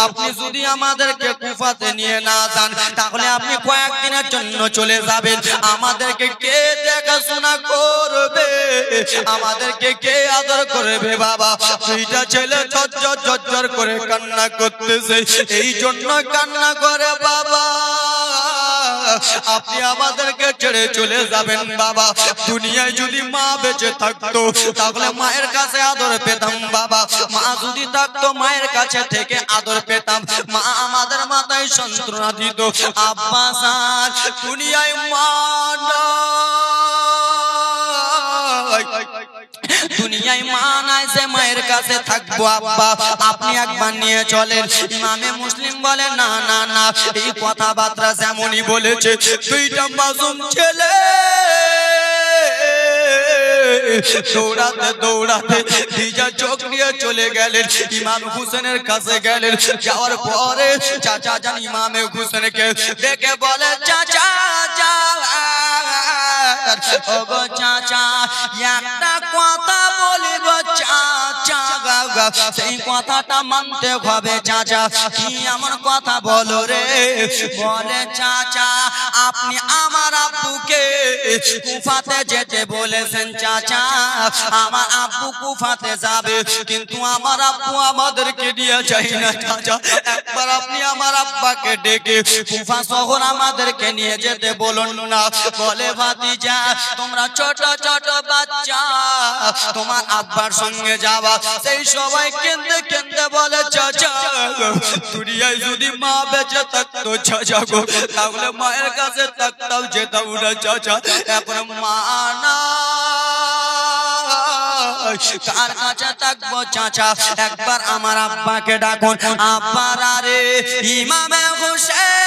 আপনি যদি আমাদেরকে কুফাতে নিয়ে না যান তাহলে আপনি কয়েকদিনের জন্য চলে যাবেন, আমাদেরকে কে দেখাশোনা করবে, আমাদেরকে কে আদর করবে? বাবা দুইটা ছেলে ঝরঝর ঝরঝর করে কান্না করতেছে, এই জন্য কান্না করে বাবা আপনি আমাদেরকে ছেড়ে চলে যাবেন। বাবা দুনিয়ায় যদি মা বেঁচে থাকতো তাহলে মায়ের কাছে আদর পেতাম, বাবা মা যদি থাকতো মায়ের কাছে থেকে আদর পেতাম, মা আমাদের মাথায় সান্ত্বনা দিত। আব্বা জান দুনিয়ায় মা নাই, দুনিয়ায় মা নাই যে মায়ের কাছে থাকবো। আব্বা আপনি একবার নিয়ে চলেন। ইমামে মুসলিম বলে না না না, এই কথাবার্তা যেমনই বলেছে দুইটা মাসুম ছেলে দৌড়াতে দৌড়াতে ভিজা চোখ নিয়ে চলে গেলেন ইমাম হুসেনের কাছে গেলেন। যাওয়ার পরে চাচা জান ইমামে হুসেনকে দেখে বলে চাচা ওগো চাচা একটা কথা বলিব চাচা, সেই কথাটা মানতে হবে চাচা। কি এমন কথা বলো রে? বলে চাচা আপনি আমার আব্বুকে কুফাতে যেতে বলেছেন চাচা, আমার আব্বু কুফাতে যাবে কিন্তু আমার আব্বু আমাদেরকে নিয়ে যায় না চাচা, একবার আপনি আমার আব্বাকে ডেকে কুফা শহর আমাদেরকে নিয়ে যেতে বলুন না। বলে ভাতিজা তোমরা ছোট ছোট বাচ্চা, তোমার আব্বার সঙ্গে যাওয়া। সেই সবাই কেঁদে কেঁদে বলে চাচা দুনিয়ায় যদি মা বেঁচে থাকতো চাচা গো তাহলে মায়ের কাছে থাকতাম, যেতাম না চাচা, এখন মা না কার কাছে থাকবো চাচা? একবার আমার আব্বাকে ডাকুন। আব্বার আরে ইমামে হোসেন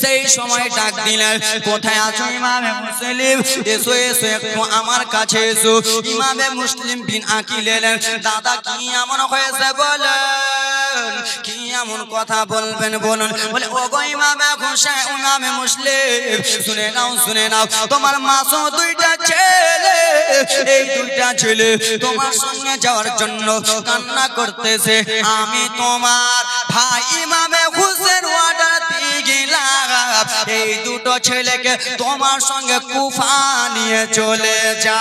সেই সময় ডাক দিলেন, কোথায় আছো ইমামে মুসলিম? এসো এসো একটু আমার কাছে এসো। ইমামে মুসলিম বিন আকিল এলেন। দাদা কি এমন হয়েছে বলেন, কি এমন কথা বলবেন বলুন? বলে ওগো ইমামে হোসেন ইমামে মুসলিম শুনে নাও শুনে নাও, তোমার মাসুম দুইটা ছেলে, এই দুইটা ছেলে তোমার সঙ্গে যাওয়ার জন্য কান্না করতেছে। আমি তোমার ভাই ইমামে হোসেন অর্ডার দিয়ে গেলাম এই দুটো ছেলেকে তোমার সঙ্গে কুফা নিয়ে চলে যা।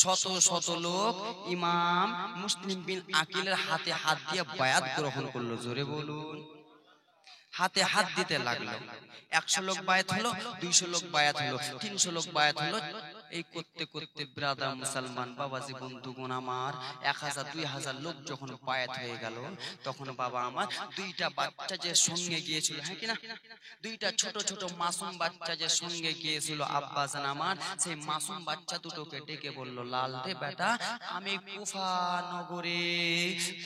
শত শত লোক ইমাম মুসলিম বিন আকিলের হাতে হাত দিয়ে বায়াত গ্রহণ করলো। জোরে বলুন। হাতে হাত দিতে লাগলো। 100 লোক বায়াত হলো, 200 লোক বায়াত হলো, 300 লোক বায়াত হলো। এই করতে করতে ব্রাদার মুসলমান বাবাজি বন্ধুগণ আমার 1000 2000 লোক যখন বায়াত হয়ে গেল তখন বাবা আমার দুইটা বাচ্চা যে সঙ্গে গিয়েছিল, হ্যাঁ কিনা, দুইটা ছোট ছোট মাসুম বাচ্চা যে সঙ্গে গিয়েছিল আব্বাজান আমার, সেই মাসুম বাচ্চা দুটোকে ডেকে বলল, লাল রে বেটা আমি কুফা নগরে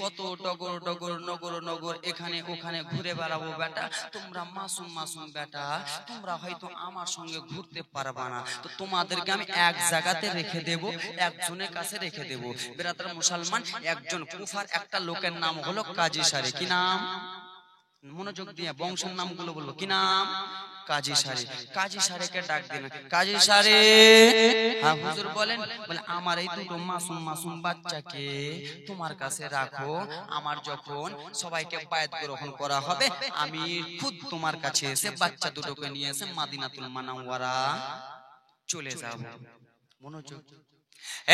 কত ডগর ডগর নগর নগর এখানে ওখানে ঘুরে বেড়াবো বেটা, তোমরা মাসুম মাসুম বেটা তোমরা হয়তো আমার সঙ্গে ঘুরতে পারবা না, তো তোমাদেরকে আমি এক জায়গাতে রেখে দেব, একজনের কাছে রেখে দেব। বেরাদার মুসলমান একজন কুফার একটা লোকের নাম হলো কাজী সারে। কি নাম? মনোযোগ দিয়ে বংশের নামগুলো বলবো। কি নাম? কাজী সারে। কাজী সারেকে ডাক দিন। কাজী সারে, হ্যাঁ হুজুর বলেন। বলে আমার এই দুটো মাসুম মাসুম বাচ্চাকে তোমার কাছে রাখো, আমার যখন সবাইকে বায়াত গ্রহণ করা হবে আমি খুদ তোমার কাছে এসে বাচ্চা দুটোকে নিয়ে এসে মদিনাতুল মুনাওয়ারা চলে যাব। মনোযোগ।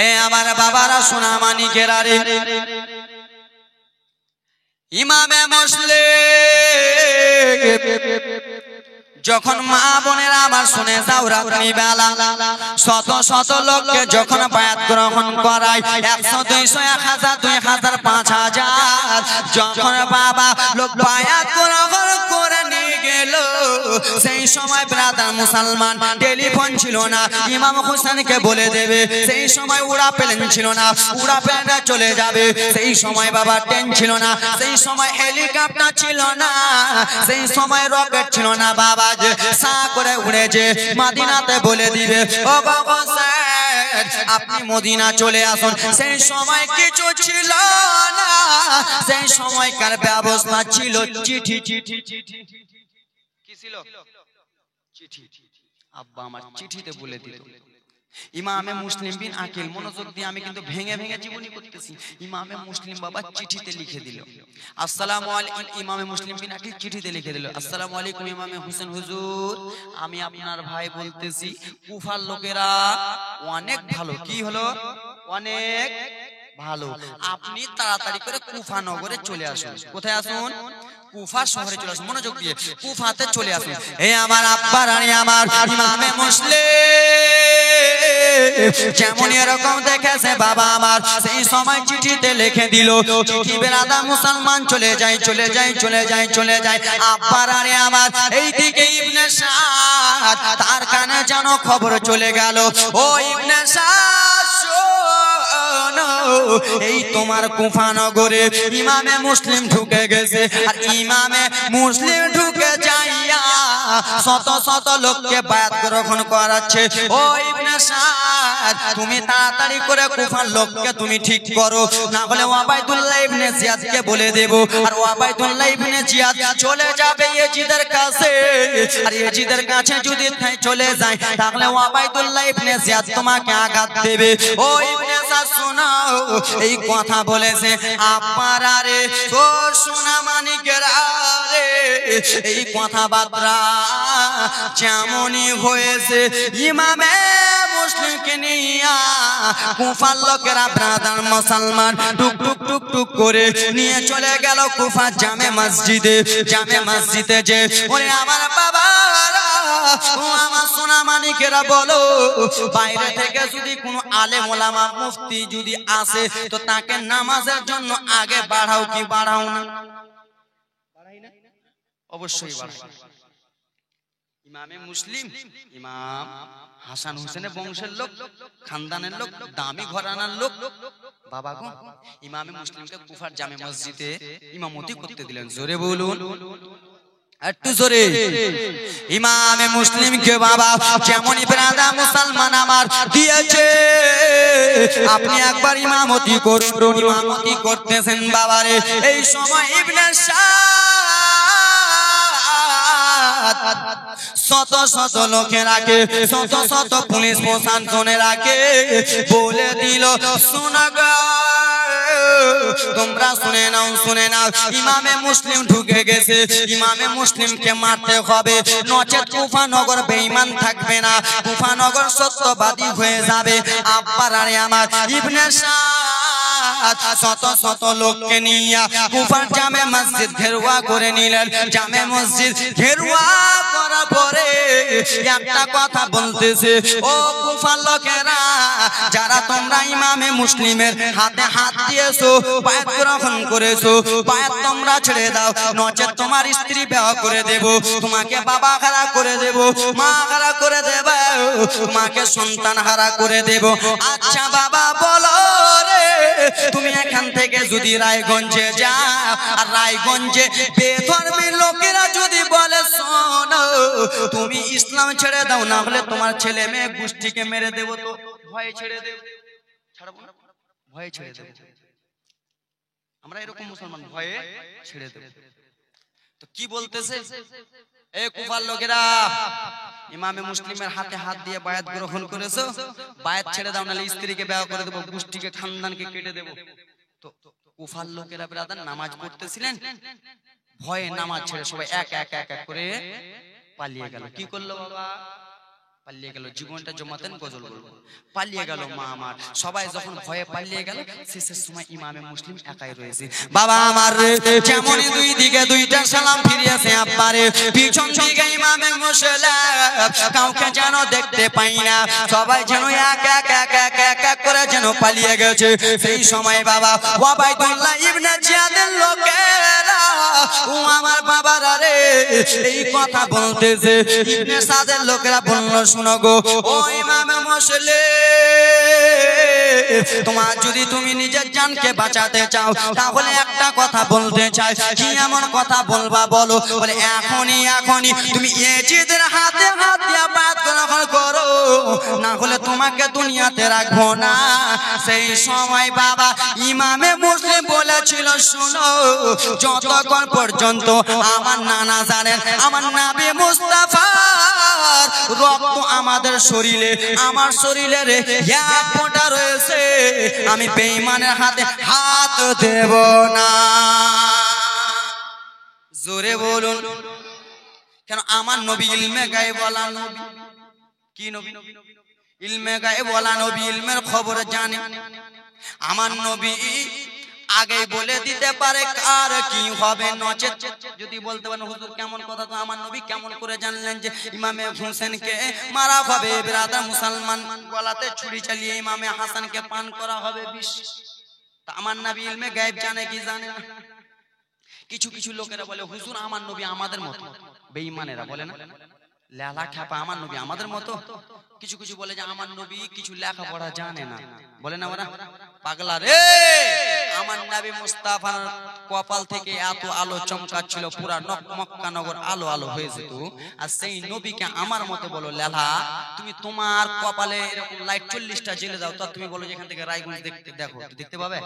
এ আমার বাবারা সোনা মানিকেরা রে, ইমামে মুসলিম যখন মা বোনেরা আমার শুনে যাও রাত্রি বেলা শত শত লোককে যখন বায়াত গ্রহণ করায় 100 200 1000 2000 5000 যখন বাবা লোক বায়াত গ্রহণ করে নিয়ে গেল, সেই সময় ব্রাদার মুসলমান টেলিফোন ছিল না ইমাম হোসেনকে বলে দেবে, সেই সময় উড়া প্লেন ছিল না উড়া প্লেনটা চলে যাবে, সেই সময় বাবা ট্রেন ছিল না, সেই সময় হেলিকপ্টার ছিল না, সেই সময় রকেট ছিল না, বাবা যে সা করে উড়ে যে মদিনাতে বলে দিবে ও বাবা স্যার আপনি মদিনা চলে আসুন। সেই সময় কিছু ছিল না, সেই সময়কার ব্যবস্থা ছিল চিঠি। চিঠি চিঠি কি ছিল? চিঠি। আব্বা আমার চিঠিতে বলে দিল ইমামে মুসলিম বিন আকিল, মনোযোগ দিয়ে আমি কিন্তু ভেঙে ভেঙে জীবনী করতেছি। ইমামে মুসলিম বাবা চিঠিতে লিখে দিল, আসসালামু আলাইকুম। ইমামে মুসলিম বিন আকিল চিঠিতে লিখে দিল, আসসালামু আলাইকুম ইমামে হোসেন হুজুর, আমি আপনার ভাই বলতেছি, কুফার লোকেরা অনেক ভালো। কি হলো? অনেক ভালো। আপনি তাড়াতাড়ি করে কুফা নগরে চলে আসুন। কোথায় আসুন? কুফা শহরে চলে আসুন। মনোযোগ দিয়ে কুফাতে চলে আসুন। হে আমার আব্বা রানী, আমার ইমামে মুসলিম যেমন এরকম দেখেছে বাবা আমার, সেই সময় চিঠিতে লিখে দিল, চিঠি বেরাদা মুসলমান চলে যায়, চলে যায়, চলে যায়, চলে যায়। আব্বা রানী আমার এইদিকে ইবনে সাদ, তার কানে যেন খবর চলে গেল, ও ইবনে সাদ এই তোমার কুফা নগরে ইমামে মুসলিম ঢুকে গেছে। আর ইমামে মুসলিম ঢুকে যাইয়া শত শত লোককে বায়াত গ্রহণ করাচ্ছে। ও ইবনে সাদ, তুমি তাড়াতাড়ি করে কুফার লোককে তুমি ঠিক করো, না হলে ওবাইদুল্লাহ ইবনে জিয়াদকে বলে দেব। আর ওবাইদুল্লাহ ইবনে জিয়াদ চলে যাবে ইয়াজিদের কাছে। আর ইয়াজিদের কাছে যদি চলে যায়, তাহলে ওবাইদুল্লাহ ইবনে জিয়াদ তোমাকে আঘাত দেবে। ও ইবনে সাদ শোনো, এই কথা বলেছে আপনারা রে, ও সোনা মানিকেরা রে, এই কথাবার্তা যেমনই হয়েছে ইমামে মুসলিমকে নিয়া কুফার লোকেরা ব্রাদার মুসলমান টুক টুক টুক টুক করে নিয়ে চলে গেল কুফা জামে মসজিদে। জামে মসজিদে যে ওরে আমার বাবা, ও আমার সোনা মানিকেরা বলো, বাইরে থেকে যদি কোনো আলেম ওলামা মুফতি যদি আসে, তো তাকে নামাজের জন্য আগে বাড়াও কি বাড়াও না? অবশ্যই বাড়াও। ইমামে মুসলিম ইমাম হাসান হোসেনের বংশের লোক, খানদানের লোক, দামি ঘরানার লোক। বাবা গো, ইমামে মুসলিমকে কুফার জামে মসজিদে ইমামতি করতে দিলেন। জোরে বলুন, একটু জোরে। ইমামে মুসলিমকে বাবা যেমনই ব্রাদা মুসলমান আমার দিয়েছে, আপনি একবার ইমামতি করুন। ইমামতি করতেছেন বাবারে, এই সময় ইবনে সাদ শত শত লোকেরাকে, শত শত পুলিশ প্রশাসনেরাকে বলে দিল, শোনা গো, তোমরা শুনে নাও, শুনে নাও, ইমামে মুসলিম ঢুকে গেছে, ইমামে মুসলিমকে মারতে হবে, নচেত কুফা নগর বেঈমান থাকবে না, কুফা নগর সত্যবাদী হয়ে যাবে। আব্বারা রে আমার, ইবনে সাদ শত শত লোককে নিয়ে কুফার জামে মসজিদ ঘেরুয়া করে নিলেন। জামে মসজিদ ঘেরুয়া করার পরে একটা কথা বলতেছে, ও কুফার লোকেরা, যারা তোমরা ইমামে মুসলিমের হাতে হাত দিয়েছো, বায়াত গ্রহণ করেছো, বায়াত তোমরা ছেড়ে দাও, নচেত তোমার স্ত্রী বিবাহ করে দেব, তোমাকে বাবা হারা করে দেব, মা হারা করে দেব, তোমাকে সন্তান হারা করে দেব। আচ্ছা বাবা বলো রে, তুমি এখান থেকে যদি রায়গঞ্জে যাও, আর রায়গঞ্জে বেধর্মী লোকেরা যদি বলে শোনো তুমি ইসলাম ছেড়ে দাও, না হলে তোমার ছেলে মেয়ে গোষ্ঠীকে মেরে দেবো, তো ভয়ে ছেড়ে দেব, ছাড়বো না, ভয়ে ছেড়ে দেব। আমরা এরকম মুসলমান, ভয়ে ছেড়ে দেব। তো কি বলতেছে এ কুফার লোকেরা, ইমামে মুসলিমের হাতে হাত দিয়ে বায়াত গ্রহণ করেছো, বায়াত ছেড়ে দাও, নাহলে স্ত্রীকে বিবাহ করে দেবো, গোষ্ঠীকে খানদানকে কেটে দেবো। তো কুফার লোকেরা ব্রাদার নামাজ পড়তেছিলেন, ভয়ে নামাজ ছেড়ে সবাই এক এক এক এক করে পালিয়ে গেল। কি করলো বাবা? পালিয়ে গেল। জীবনটা জমাতেন গজল বলবো, পালিয়ে গেল মা আমার। সবাই যখন ভয়ে পালিয়ে গেল, শেষের সময় ইমামে মুসলিম একাই রয়েছে। বাবা আমার যেমনই দুই দিকে দুইটা সালাম ফিরিয়েছে, আব্বারে পিছন দিকে ইমামে মুসলিম কাউকে যেন দেখতে পাই না, সবাই যেন এক এক এক এক এক এক করে যেন পালিয়ে গেছে। সেই সময় বাবা ওবাইদুল্লাহ ইবনে জিয়াদের লোকেরা, ও আমার বাবারা রে, এই কথা বলতেছে। ইবনে সাদের লোকেরা বলল, শুনো গো ও ইমামে মুসলিম, তোমার যদি তুমি নিজের জানকে বাঁচাতে চাও, তাহলে একটা কথা বলতে চাই। কি এমন কথা বলবা বলো? বলে এখনই এখনই তুমি ইয়াজিদের হাতে হাত দিয়ে বায়াত গ্রহণ করো, না হলে তোমাকে দুনিয়াতে রাখবো না। সেই সময় বাবা ইমামে মুসলিম বলেছিল, শুনো, যতক্ষণ পর্যন্ত আমার নানা জানেন আমার নবী মুস্তাফা রক্ত আমাদের শরীরে, আমার শরীরের এক ফোঁটা রয়েছে, আমি বেঈমানের হাতে হাত দেব না। জোরে বলুন। কেন? আমার নবী ইলমে গায়েব ওয়ালা নবী। কি নবী? ইলমে গায়েব ওয়ালা নবী, ইলমের খবর জানে। আমার নবী আগে বলে দিতে পারে কার কি হবে, নচেত যদি বলতে পারেন হুজুর কেমন কথা, তো আমার নবী কেমন করে জানলেন যে ইমামে হোসেনকে মারা হবে? বিরাদার মুসলমান গলাতে ছুরি চালিয়ে ইমামে হাসানকে পান করা হবে বিষ। তা আমার নবী ইলমে গায়েব জানে কি জানে না? কিছু কিছু লোকেরা বলে হুজুর আমার নবী আমাদের মতো, বেঈমানেরা বলে না লেলা খ্যাপা, আমার নবী আমাদের মতো। কিছু কিছু বলে যে আমার নবী কিছু লেখাপড়া জানে না, বলে না ওরা পাগলা রে। আমার নবী মুস্তাফার কপাল থেকে এত আলো চমকাচ্ছিল, পুরা মক্কা নগর আলো আলো হয়ে যেত। আর সেই নবীকে আমার মতো বলো লেলা। তুমি তোমার কপালে এরকম লাইট 40টা জ্বেলে দাও, তো তুমি বলো যেখান থেকে রায়গঞ্জ দেখতে পাবে?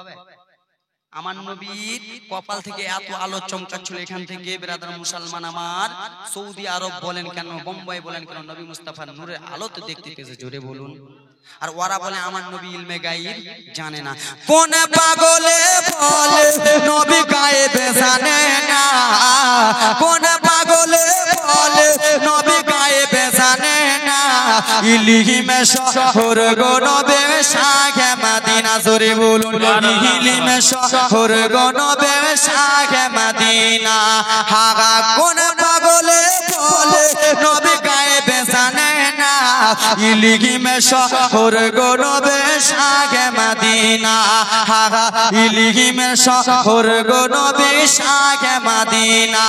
আমার নবীর কপাল থেকে এত আলো চমকাচ্ছিল, এখান থেকে বিরাদার মুসলমান আমার সৌদি আরব বলেন কেন, বোম্বাই বলেন কেন, নবী মুস্তাফার নূরের আলো তো দেখতে পেয়েছে। জোরে বলুন। আর ওরা বলে আমার নবী ইলমে গায়েব জানে না। কোন পাগলে বলে নবী গায়েব জানে না? কোন পাগলে বলে নবী গায়েব জানে না? ইলহিমে শহর গো নবে শাহে মদিনা। জোরে বলুন। ইলহিমে শহর গো নবে শাহে মদিনা। হাগা কোন পাগলে বলে নবী গায়েব জানে না? ইলহিমে শহর গো নবে শাহে মদিনা। হাগা ইলহিমে শহর গো নবে শাহে মদিনা।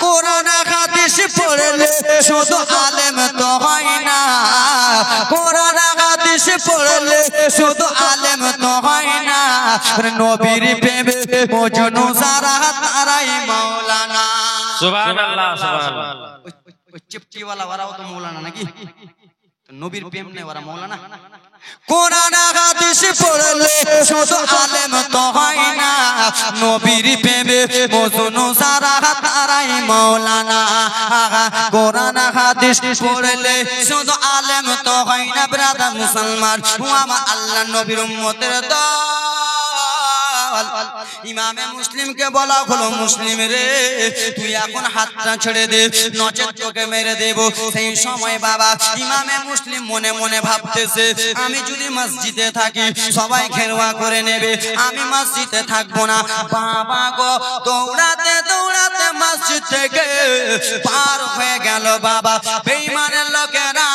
কোরআন হাদিস পড়লে শুধু আলেম তো হয় না, কোরআন হাদিস পড়লে শুধু আলেম তো হয় না। নবীর প্রেমে মজনু যারা তারাই মাওলানা। সুবহানাল্লাহ সুবহানাল্লাহ। ওই চিপটিওয়ালা ওরাও তো মাওলানা নাকি? নবীর প্রেম নেই ওরা মাওলানা? কোরআন হাদিস পড়লে শুধু আলেম তো হয় না, নবীর প্রেমে মজনু যারা তারাই মাওলানা। কোরআন হাদিস পড়লে শুধু আলেম তো হয় না ব্রাদার মুসলমান, আমার আল্লাহ নবীর উম্মতের দল। ইমামে মুসলিমকে বলা হলো মুসলিম রে তুই এখন হাতটা ছেড়ে দে, নচেত তোকে মেরে দেব। সেই সময় বাবা ইমামে মুসলিম মনে মনে ভাবতেছে আমি যদি মসজিদে থাকি সবাই খেরোয়া করে নেবে, আমি মসজিদে থাকবো না। বাবা গো দৌড়াতে দৌড়াতে মসজিদ থেকে পার হয়ে গেল বাবা বেঈমানের লোকেরা,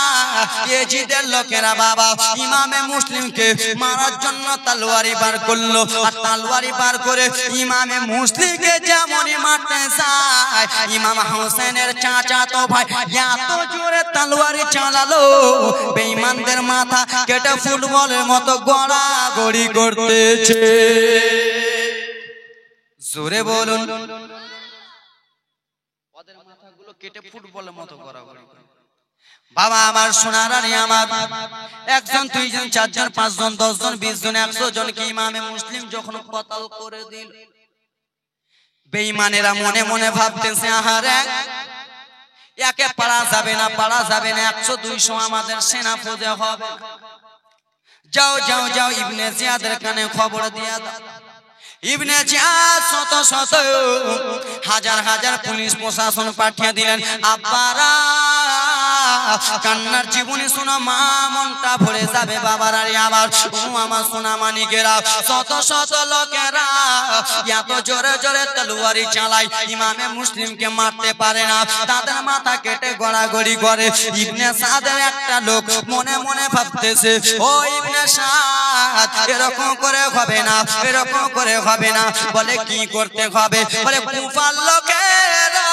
ইয়েজিদের লোকেরা বাবা ইমামে মুসলিমকে মারার জন্য তলোয়ারি বার করলো। আর তলোয়ারি বার করে ইমামে মুসলিমকে যেমনই মারতে যায়, ইমাম হোসেনের চাচাতো ভাই এত জোরে তলোয়ারি চালালো বেঈমানদের মাথা কেটে ফুটবলের মতো গড়াগড়ি করতেছে। জোরে বলুন। ওদের মাথাগুলো কেটে ফুটবলের মতো গড়াগড়ি। বাবা আমার সোনারানি আমার, একজন দুইজন চারজন পাঁচজন 10 জন 20 জন 100 জনকে ইমামে মুসলিম যখন কতল করে দিল, বেঈমানেরা মনে মনে ভাবতেছে আহারে একে পারা যাবে না, পারা যাবে না, 100 200 আমাদের সেনা ফৌজে হবে। যাও যাও যাও ইবনে জিয়াদের কানে খবর দিয়া দাও। ইবনে জিয়াদ শত শত হাজার হাজার পুলিশ প্রশাসন পাঠিয়ে দিলেন। আব্বারা কান্নার জীবনী শোনা মা মনটা ভরে যাবে বাবার। আরে আমার ও আমার সোনা মানিকেরা, শত শত লোকেরা এত জোরে জোরে তলোয়ারি চালায়, ইমামে মুসলিমকে মারতে পারে না, তাদের মাথা কেটে গড়াগড়ি করে। ইবনে সাদের একটা লোক মনে মনে ভাবতেছে ও ইবনে সাদ এরকম করে হবে না, এরকম করে হবে না। বলে কি করতে হবে? বলে কুফার লোকেরা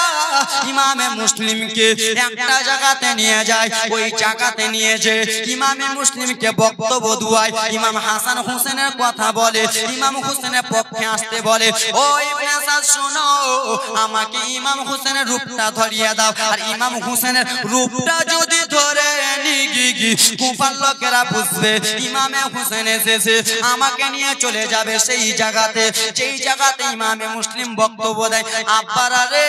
ইমামে মুসলিমকে একটা জায়গাতে নিয়ে যায়, ওই জায়গাতে নিয়ে যে ইমামে মুসলিমকে বক্তব্য দুয়ায়, ইমাম হাসান হোসেনের কথা বলে, ইমাম হোসেনের পক্ষে আসতে বলে। ও ইবনে সাদ শোনো, আমাকে ইমাম হোসেনের রূপটা ধরিয়ে দাও। আর ইমাম হোসেনের রূপটা যদি ধরে নিগি কুফার লোকেরা বুঝবে ইমামে হোসেন এসেছে, আমাকে নিয়ে চলে যাবে সেই জায়গাতে, যেই জায়গাতে ইমামে মুসলিম বক্তব্য দেয়। আব্বারা রে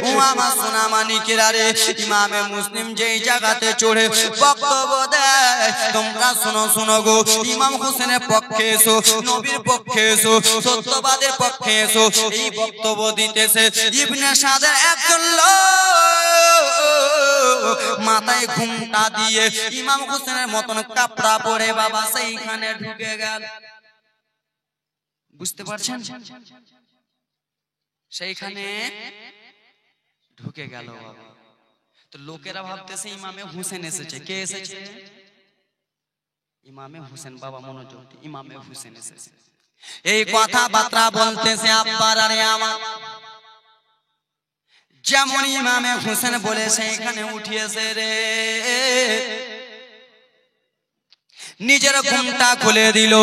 ও আমার সোনা মানিকেরা রে, ইমামে মুসলিম যেই জায়গাতে চড়ে বক্তব্য দেয়, তোমরা শোনো শোনো গো, ইমাম হোসেনের পক্ষে এসো, নবীর পক্ষে এসো, সত্যবাদের পক্ষে এসো। এই বক্তব্য দিতেছে ইবনে সাদের একজন লোক, মাথায় ঘুমটা দিয়ে ইমাম হোসেনের মতন কাপড়া পরে বাবা সেইখানে ঢুকে গেল। বুঝতে পারছেন? সেইখানে ঢুকে গেল বাবা। তো লোকেরা ভাবতেছে ইমামে হোসেন এসেছে। কে এসেছে? ইমামে হোসেন। বাবা মনোযোগ, ইমামে হোসেন এসেছে। এই কথাবার্তা বলতেছে আব্বার আরে আমার, যেমন ইমামে হোসেন বলেছে এখানে উঠিয়েছে রে, নিজের ঘুমটা খুলে দিল,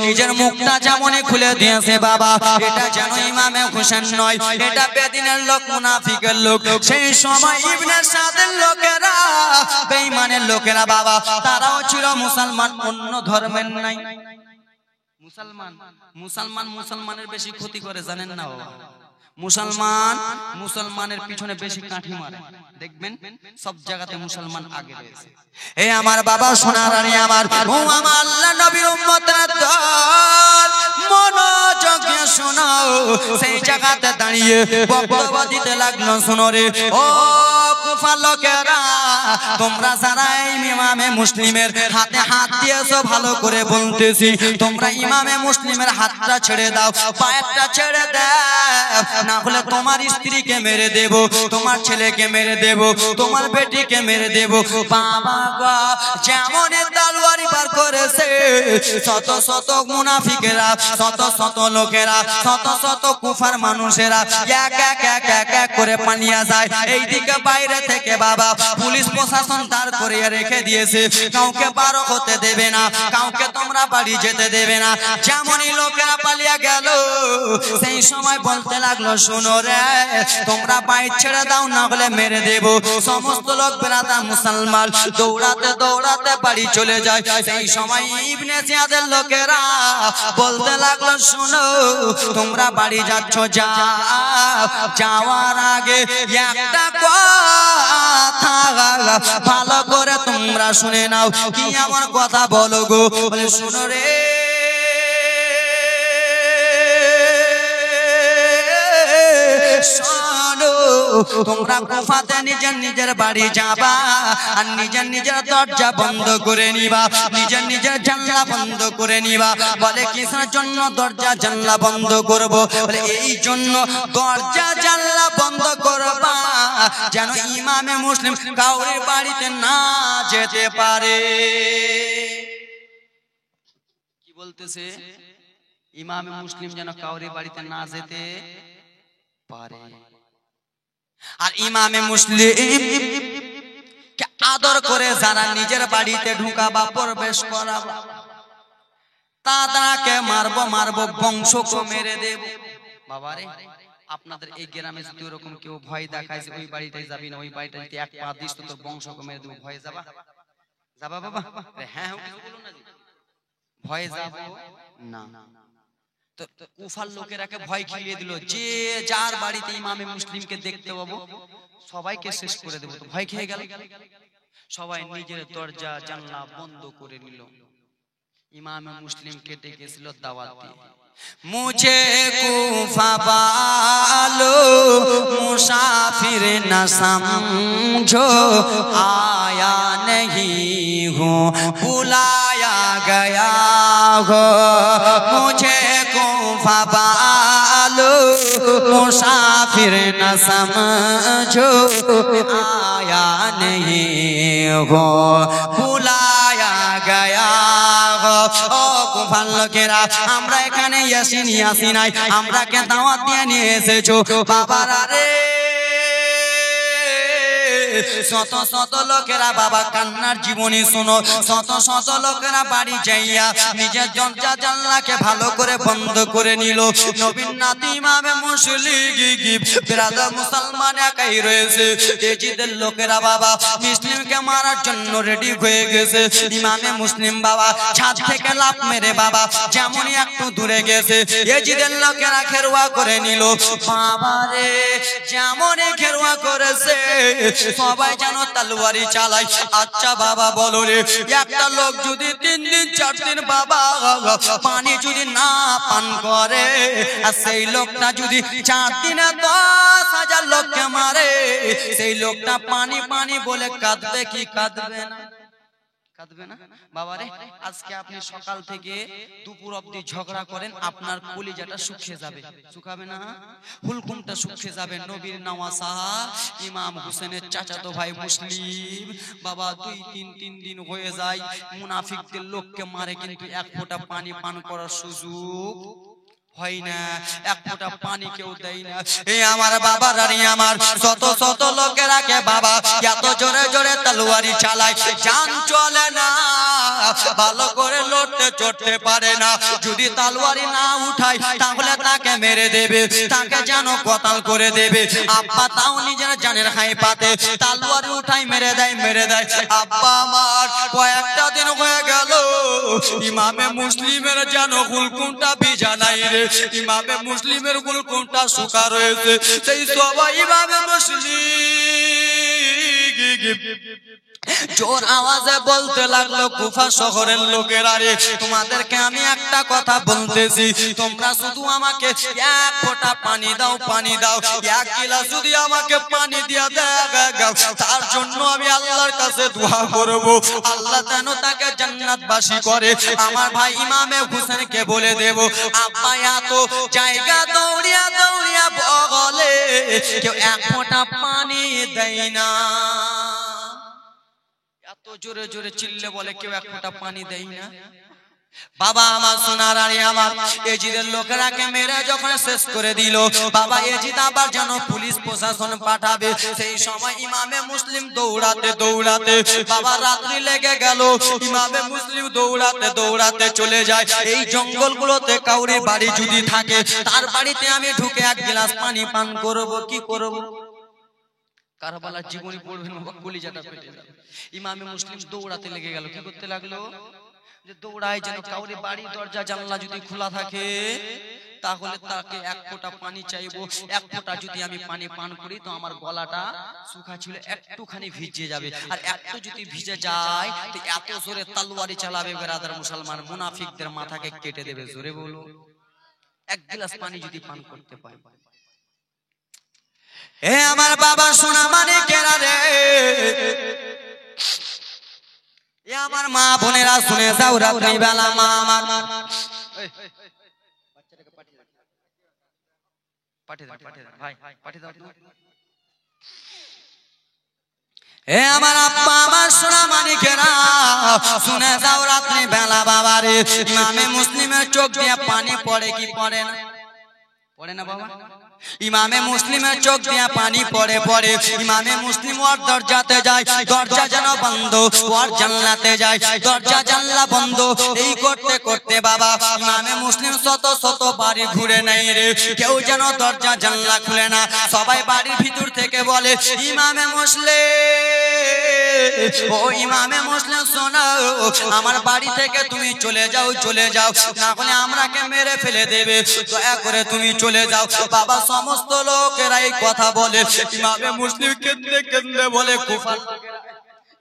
নিজের মুখটা যেমনই খুলে দিয়েছে বাবা, এটা যেন ইমামে হোসেন নয়, এটা বেদিনের লোক, মুনাফিকের লোক। সেই সময় ইবনে সাদের লোকেরা, বেঈমানের লোকেরা বাবা, তারাও ছিল মুসলমান, অন্য ধর্মের নাই। মুসলমানের বেশি ক্ষতি করে জানেন না বাবা? মুসলমানের পিছনে বেশি কাঠি মারে, দেখবেন সব জায়গাতে মুসলমান আগে রয়েছে। এ আমার বাবা সোনার আরে আমার, ও আমার আল্লাহ নবীর উম্মতের দল, মনোযোগ দিয়ে শোনো। সেই জায়গাতে দাঁড়িয়ে বক্তব্য দিতে লাগলো, শোনো রে ও কুফার লোকেরা, তোমরা যারা ইমামে মুসলিমের হাতে হাত দিয়েছো, ভালো করে বলতেছি, তোমরা ইমামে মুসলিমের হাতটা ছেড়ে দাও, পায়েরটা ছেড়ে দাও, না হলে তোমার স্ত্রীকে মেরে দেব, তোমার ছেলেকে মেরে দেব, তোমার বেটিকে মেরে দেব। বাবা গো, যেমন তলোয়ারি বার করেছে, শত শত মুনাফিকেরা, শত শত লোকেরা, শত শত কুফার মানুষেরা এক এক এক এক এক করে পালিয়ে যায়। এইদিকে বাইরে থেকে বাবা পুলিশ প্রশাসন দাঁড় করিয়ে রেখে দিয়েছে, কাউকে বারো হতে দেবে না, কাউকে তোমরা বাড়ি যেতে দেবে না। যেমনই লোকেরা পালিয়ে গেল, সেই সময় বলতে লাগলো, শোনো রে, তোমরা বাইর ছেড়ে দাও, না হলে মেরে দেব। সমস্ত লোক বেরাদা মুসলমান দৌড়াতে দৌড়াতে বাড়ি চলে যায়। সেই সময় ইবনে জিয়াদের লোকেরা বলতে লাগলো, শোনো, তোমরা বাড়ি যাচ্ছ, যাওয়ার আগে একটা কথা ভালো করে তোমরা শুনে নাও। কি আমার কথা বলো গো? বলে শোনো রে, তোমরা কুফাতে নিজের নিজের বাড়ি যাবা, আর নিজের নিজের দরজা বন্ধ করে নিবা, নিজের নিজের জানলা বন্ধ করে নিবা। বলে কিসের জন্য দরজা জানলা বন্ধ করব? বলে এই জন্য দরজা জানলা বন্ধ করবা যেন ইমামে মুসলিম কাউরে বাড়িতে না যেতে পারে। কি বলতেছে? ইমামে মুসলিম যেন কাউরে বাড়িতে না যেতে পারে। আর ইমামে মুসলিম কে আদর করে যারা নিজের বাড়িতে ঢুকাবা, প্রবেশ করাবা, তাদেরকে মারবো মারবো, বংশকে মেরে দেব। বাবারে, আপনাদের এই গ্রামে যদি ওরকম কেউ ভয় দেখায় যে ওই বাড়িটাই যাবি না, ওই বাড়িটাতে এক পা দিস তো তোর বংশকে মেরে দেবো, ভয়ে যাবা? যাবা বাবা? হ্যাঁ, ভয়ে যাব না। কুফার লোকেরাকে ভয় খেলিয়ে দিল, যে যার বাড়িতে ইমামে মুসলিমকে দেখতে পাবো সবাইকে শেষ করে দেবো। তো ভয় খেয়ে গেল, সবাই নিজের দরজা জানলা বন্ধ করে নিল। ইমামে মুসলিমকে ডেকেছিল দাওয়াত দিয়ে, मुझे कूफा वालो मुसाफिर न समझो, आया नहीं हूँ बुलाया गया हो। मुझे कूफा वालो मुसाफिर न समझो, आया नहीं हो बुलाया गया हो। ओ কুফার লোকেরা, আমরা এখানে আসি নাই, আমরা কে দাওয়াত দিয়ে নিয়ে এসেছো। বাবারা রে, শত শত লোকেরা বাবা কান্নার জীবনী শোনো, শত শত লোকেরা বাড়ি যাইয়া নিজের দরজা জানলাকে ভালো করে বন্ধ করে নিল। নবীর নাতি ইমামে মুসলিম বিরাদর মুসলমান একাই রয়েছে। এজিদের লোকেরা বাবা মুসলিমকে মারার জন্য রেডি হয়ে গেছে। ইমামে মুসলিম বাবা ছাদ থেকে লাফ মেরে বাবা যেমনই একটু দূরে গেছে, এজিদের লোকেরা খেরুয়া করে নিল। বাবা রে যেমনই খেরুয়া করেছে সবাই যেন তলোয়ারি চালায়। আচ্ছা বাবা বলো রে, একটা লোক যদি 3 দিন 4 দিন বাবা পানি যদি না পান করে, আর সেই লোকটা যদি 4 দিনে 10,000 লোককে মারে, সেই লোকটা পানি পানি বলে কাঁদবে কি কাঁদবে না? কাঁদবে না? বাবারে আজকে আপনি সকাল থেকে দুপুর অবধি ঝগড়া করেন, আপনার কলিজাটা শুকিয়ে যাবে, শুকাবে না? হুলকুমটা শুকিয়ে যাবে। নবীর নওয়াসা ইমাম হোসেনের চাচাতো ভাই মুসলিম বাবা 2-3 দিন হয়ে যায় মুনাফিকদের লোককে মারে, কিন্তু এক ফোঁটা পানি পান করার সুযোগ হয় না, এক ফোঁটা পানি কেউ দেয় না। এই আমার বাবার আর আমার শত শত লোকেরাকে বাবা এত জোরে জোরে তলোয়ারি চালায়, জান চলে না, ভালো করে লড়তে চড়তে পারে না। যদি তলোয়ারি না উঠায় তাহলে তাকে মেরে দেবে, তাকে যেন কতল করে দেবে। আব্বা তাও নিজের জানের হাই পাতে তলোয়ারি উঠাই মেরে দেয়, মেরে দেয়। আব্বা আমার কয়েকটা দিন হয়ে গেল ইমামে মুসলিমের যেন হুলকুমটা ভিজা নাই রে, ইমামে মুসলিমের হুলকুমটা শুকা রয়েছে। সেই সবাই ইমামে মুসলিম জোর আওয়াজে বলতে লাগলো, কুফা শহরের লোকেরা রে তোমাদেরকে আমি একটা কথা বলতেছি, তোমরা শুধু আমাকে এক ফোঁটা পানি দাও, পানি দাও। 1 গিলাস যদি আমাকে পানি দিয়া দাও, তার জন্য আমি আল্লাহর কাছে দোয়া করব, আল্লাহ যেন তাকে জান্নাতবাসী করে। আমার ভাই ইমামে হোসেনকে বলে দেব, আব্বা এত জায়গা দৌড়িয়া দৌড়িয়া বলে কেউ 1 ফোঁটা পানি দেয় না। এত জোরে জোরে চিল্লে বলে কেউ 1 ফোঁটা পানি দেয় না। বাবা আমার সোনার আরে আমার এজিদের লোকেরাকে মেরে যখন শেষ করে দিল, বাবা এজিদ আবার যেন পুলিশ প্রশাসন পাঠাবে। সেই সময় ইমামে মুসলিম দৌড়াতে দৌড়াতে বাবা রাত্রি লেগে গেল। ইমামে মুসলিম দৌড়াতে দৌড়াতে চলে যায় এই জঙ্গলগুলোতে। কাউরি বাড়ি যদি থাকে তার বাড়িতে আমি ঢুকে 1 গ্লাস পানি পান করব, কি করব? কারবালার জীবনী পড়বেন বাবা, কলিজাটা ফেটে যাবে। ইমামে মুসলিম দৌড়াতে লেগে গেল, কি করতে লাগলো? যে দৌড়ায় যেন কাউরি বাড়ি দরজা জানলা যদি খোলা থাকে তাহলে তাকে 1 ফোঁটা পানি চাইবো। 1 ফোঁটা যদি আমি পানি পান করি তো আমার গলাটা শুকা ছিল একটুখানি ভিজে যাবে, আর একটু যদি ভিজে যায় তো এত জোরে তলোয়ারি চালাবে বেরাদার মুসলমান, মুনাফিকদের মাথাকে কেটে দেবে। জোরে বলো, 1 গ্লাস পানি যদি পান করতে পাই। এ আমার বাবা সোনা মানিকেরা রে, এ আমার মা বোনেরা শুনে যাও, রাত্রি বেলা মা আমার এ আমার আব্বা আমার সোনা মানিকেরা শুনে যাও, রাত্রি বেলা বাবা রে ইমামে মুসলিমের চোখ দিয়ে পানি পড়ে কি পড়ে না? পড়ে না বাবা? ইমামে মুসলিমের চোখ দিয়ে পানি পড়ে পড়ে। ইমামে মুসলিম ওর দরজাতে যায়, দরজা যেন বন্ধ, ওর জানলাতে যায়, দরজা জানলা বন্ধ। এই করতে করতে বাবা ইমামে মুসলিম শত শত বাড়ি ঘুরে নেয় রে, কেউ যেন দরজা জানলা খুলে না। সবাই বাড়ির ভিতর থেকে বলে, ইমামে মুসলিম, ও ইমামে মুসলিম শোনো, আমার বাড়ি থেকে তুমি চলে যাও, চলে যাও, না হলে আমরাকে মেরে ফেলে দেবে, দয়া করে তুমি চলে যাও। বাবা সমস্ত লোকেরা এই কথা বলে। ইমামে মুসলিম কেন্দ্রে কেন্দ্রে বলে, কুফা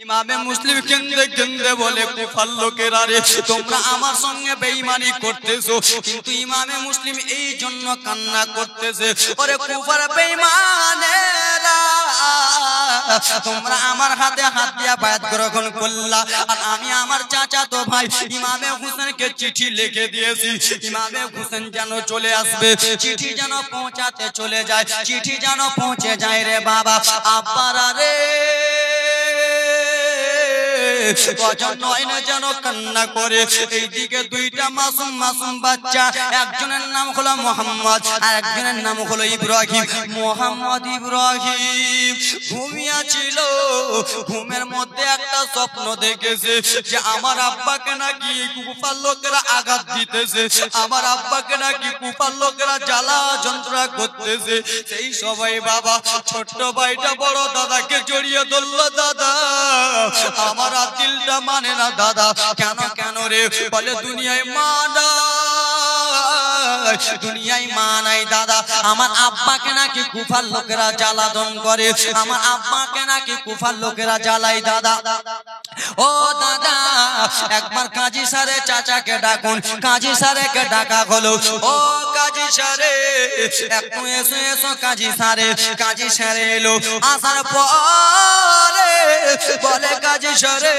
ইমামে মুসলিম কেন্দ্রে কেন্দ্রে বলে, কুফার লোকেরা রে তোমরা আমার সঙ্গে বেঈমানি করতেছো। কিন্তু ইমামে মুসলিম এই জন্য কান্না করতেছে, ওরে কুফার বেঈমানেরা, তোমরা আমার হাতে হাত দিয়া বায়াত গ্রহণ করলা, আর আমি আমার চাচাতো ভাই ইমামে হোসেনকে চিঠি লিখে দিয়েছি, ইমামে হোসেন যেন চলে আসবে, চিঠি যেন পৌঁছাতে চলে যায়, চিঠি যেন পৌঁছে যায় রে বাবা। আব্বারা রে অজন্য যেন কান্না করে। এইদিকে দুইটা মাসুম মাসুম বাচ্চা, একজনের নাম হলো মোহাম্মদ আর একজনের নাম হলো ইব্রাহিম। মোহাম্মদ ইব্রাহিম ঘুমিয়েছিল, ঘুমের মধ্যে একটা স্বপ্ন দেখেছে যে আমার আব্বাকে নাকি কুফার লোকেরা আঘাত দিতেছে, আমার আব্বাকে নাকি কুফার লোকেরা জ্বালা যন্ত্রণা করতেছে। সেই সবাই বাবা ছোট্ট ভাইটা বড় দাদাকে জড়িয়ে ধরলো, দাদা আমার আর দিলটা মানে না দাদা। কেন কেন রে? বলে দুনিয়ায় মা নাই, দুনিয়ায় মা নাই দাদা। আমার আব্বাকে নাকি কুফার লোকেরা জ্বালাতন করে, আমার আব্বাকে নাকি কুফার লোকেরা জ্বালায় দাদা। ও দাদা একবার কাজী সারে চাচাকে ডাকুন। কাজী সারেকে ডাকা হলো, ও কাজী সারে একটু এসো এসো কাজী সারে। কাজী সারে এলো, আসার পরে বলে কাজী সারে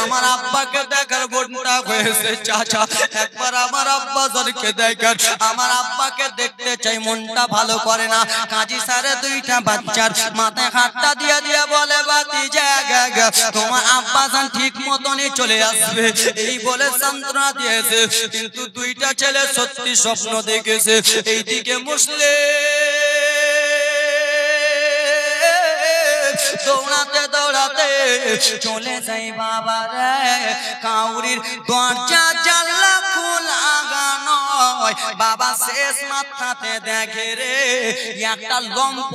আমার আব্বাকে দেখার মনটা হয়েছে চাচা, একবার আমার আব্বা জনকে দেখার, আমার আব্বাকে দেখতে চাই, মনটা ভালো করে না। কাজী সারে দুইটা বাচ্চার মাথায় হাতটা দিয়ে দিয়ে বলে বাতি জায়গা তোমার আব্বা জান ঠিক মতনই চলে আসবে, এই বলে সান্ত্বনা দিয়েছে। কিন্তু দুইটা ছেলে সত্যি স্বপ্ন দেখেছে। এইদিকে মুসলিম দৌড়াতে দৌড়াতে চলে যাই বাবা রে, কাউরির দরজা জানলা খোলা নয় বাবা, শেষ মাথাতে দেখে রে একটা লম্প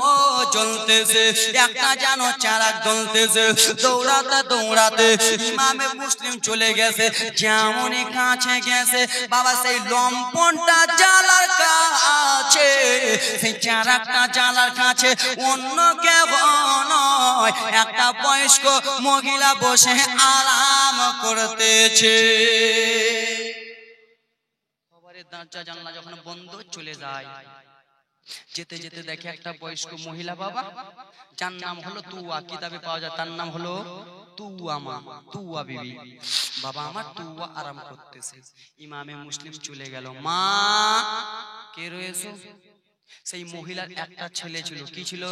জ্বলতেছে, একটা যেন চারাক জ্বলতেছে। দৌড়াতে দৌড়াতে ইমামে মুসলিম চলে গেছে, যেমনই কাছে গেছে বাবা সেই লম্পনটা জ্বালার কাছে, সেই চারাকটা জ্বালার কাছে অন্য কেউ নয়, একটা বয়স্ক মহিলা বসে আরাম করতেছে। দরজা জানলা যখন বন্ধ চলে যায়, যেতে যেতে দেখে একটা বয়স্ক মহিলা বাবা, যার নাম হলো তুয়া, কিতাবে পাওয়া যায় তার নাম হলো তুয়া মা, তুয়া বিবি। বাবা আমার তুয়া আরাম করতেছে। ইমামে মুসলিম চলে গেল, মা কে রয়েছে? সেই মহিলার একটা ছেলে ছিল, কি ছিল?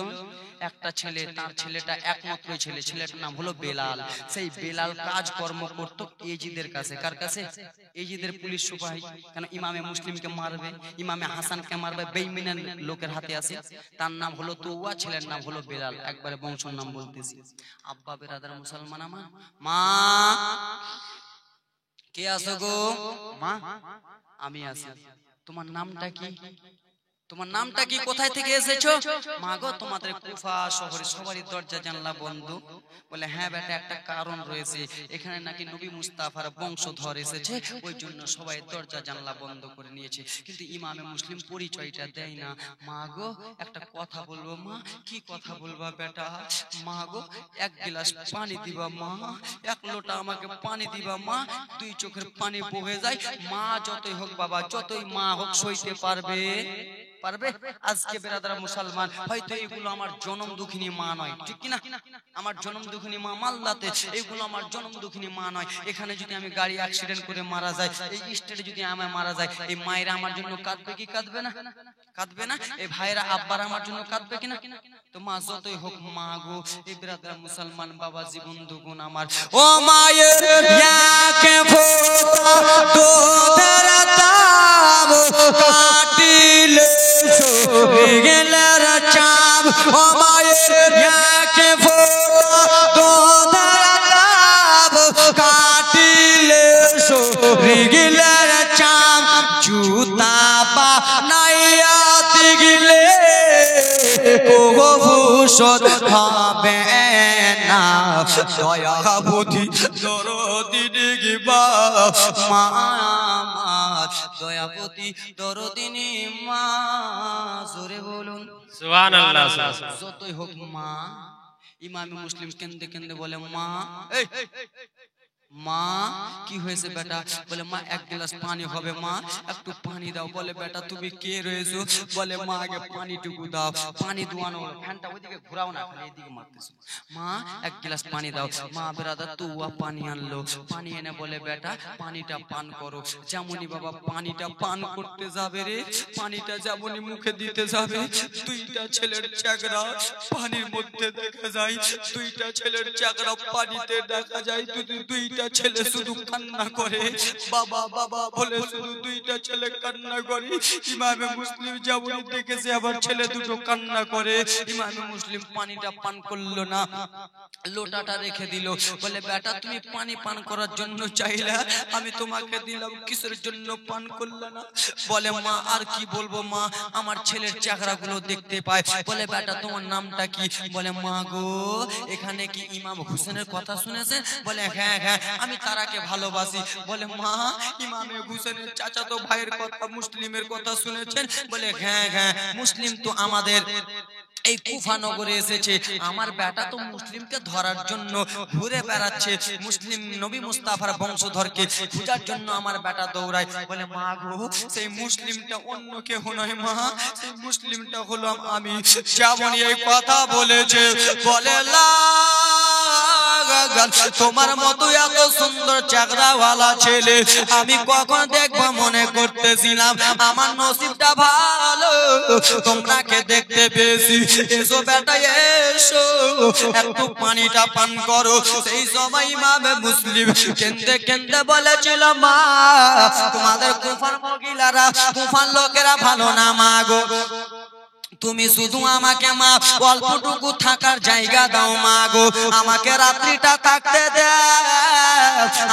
একটা ছেলে, তার ছেলেটা একমাত্র ছেলে, ছেলেটার নাম হলো বেলাল। সেই বেলাল কাজকর্ম করত এজিদের কাছে। কার কাছে? এজিদের পুলিশ সুপারি। কেন ইমামে মুসলিমকে মারবে, ইমামে হাসানকে মারবে, বেঈমানের লোকের হাতে আছে। তার নাম হলো তুয়া, ছেলের নাম হলো বেলাল। একবারে বংশের নাম বলতেছি। আব্বা বেরাদার মুসলমান আমার, মা কে আছো গো? মা আমি আছি। তোমার নামটা কি? তোমার নামটা কি? কোথায় থেকে এসেছো? মা গো তোমাদের কুফা শহরে সবারই দরজা জানলা বন্ধ। বলে হ্যাঁ বেটা, একটা কারণ রয়েছে, এখানে নাকি নবী মুস্তাফার বংশধর এসেছে, ওই জন্য সবাই দরজা জানলা বন্ধ করে নিয়েছে। কিন্তু ইমামে মুসলিম পরিচয়টা দেয় না। মা গো একটা কথা বলবো। মা কি কথা বলবা বেটা? মা গো এক গ্লাস পানি দিবা মা, এক লোটা আমাকে পানি দিবা মা। দুই চোখের পানি বহে যায়। মা যতই হোক বাবা, যতই মা হোক সইতে পারবে পারবে? আজকে বেরাদারা মুসলমান, হয়তো এগুলো আমার জনম দুঃখিনী মা নয়, ঠিক কিনা? আমার জনম দুঃখিনী মা মাল্লাতে, এগুলো আমার জনম দুঃখিনী মা নয়। এখানে যদি আমি গাড়ি অ্যাক্সিডেন্ট করে মারা যাই, এই স্টেটে যদি আমি মারা যাই, এই মায়েরা আমার জন্য কাঁদবে কি কাঁদবে না? কাঁদবে না? এই ভাইরা আব্বারা আমার জন্য কাঁদবে কিনা? তো মা যতই হোক মা গো, এই বেরাদারা মুসলমান বাবা জীবন দুগুণ আমার। ও মায়ের ইয়াকে ফোটা তোদের তাব কাটিলে গেলের চাপ, ও মায়ের ইয়াকে ফোটা তোদের তাব কাটিলে গেলের চাপ, জুতা বানাইয়া দিগলে ভূষণ হবে না, দয়াবতী দরদি গিবা মা, দয়াবতী দরদিনী মা। জোরে বলুন সুবহানাল্লাহ। যতই হোক মা। ইমামে মুসলিম কেন্দে কেন্দে বলে মা, মা কি হয়েছে বেটা? বলে মা এক গ্লাস পানি হবে মা, একটু পানি দাও। বলে বেটা তুমি কে রয়েছো? বলে মা আগে পানিটুকু দাও। পানি দুয়ানো হলো, ফ্যানটা ওইদিকে ঘোরাও না, খালি এইদিকে মারতেছো। মা এক গ্লাস পানি দাও। মা বেরাদা তুয়া পানি আনলো, পানি এনে বলে বেটা পানিটা পান করো। যেমনই বাবা পানিটা পান করতে যাবে রে, পানিটা যেমনই মুখে দিতে যাবে, দুইটা ছেলের চাকরা পানির মধ্যে দেখা যায়, দুইটা ছেলের চাকরা পানিতে দেখা যায়। দুইটা ছেলে শুধু কান্না করে, বাবা বাবা বলে শুধু দুইটা ছেলে কান্না করে। ইমামে মুসলিম যেমনই দেখেছে আবার ছেলে দুটো কান্না করে। ইমামে মুসলিম পানিটা পান করলো না, লোটাটা রেখে দিল। বলে বেটা তুমি পানি পান করার জন্য চাইলা, আমি তোমাকে দিলাম, কিসের জন্য পান করলে না? বলে মা আর কি বলবো মা, আমার ছেলের চেহারাগুলো দেখতে পায়। বলে বেটা তোমার নামটা কি? বলে মা গো এখানে কি ইমাম হোসেনের কথা শুনেছেন? বলে হ্যাঁ হ্যাঁ আমি তারাকে ভালোবাসি। বলে মা ইমামে হোসেনের চাচাতো ভাইয়ের কথা, মুসলিমের কথা শুনেছেন? বলে হ্যাঁ হ্যাঁ মুসলিম তো আমাদের এই কুফা নগরে এসেছে, আমার বেটা তো মুসলিমকে ধরার জন্য ঘুরে বেড়াচ্ছে, মুসলিম নবী মুস্তাফার বংশধরকে খোঁজার জন্য আমার বেটা দৌড়ায়। বলে মা গো সেই মুসলিমটা অন্য কেউ নয় মা, সেই মুসলিমটা হলো আমি। যেমনই এই কথা বলেছে, বলে তোমার মতো এত সুন্দর চাকরাওয়ালা ছেলে আমি কখন দেখবো, মনে করতেছিলাম আমার নসিবটা ভালো তোমরাকে দেখতে পেয়েছি। এসো বেটা এসো, একটু পানিটা পান করো। সেই সময় ইমামে মুসলিম কেন্দে কেন্দে বলেছিল মা তোমাদের কুফার মহিলারা, কুফার লোকেরা ভালো না মা গো, তুমি শুধু আমাকে মা অল্পটুকু থাকার জায়গা দাও মা গো, আমাকে রাত্রিটা থাকতে দে,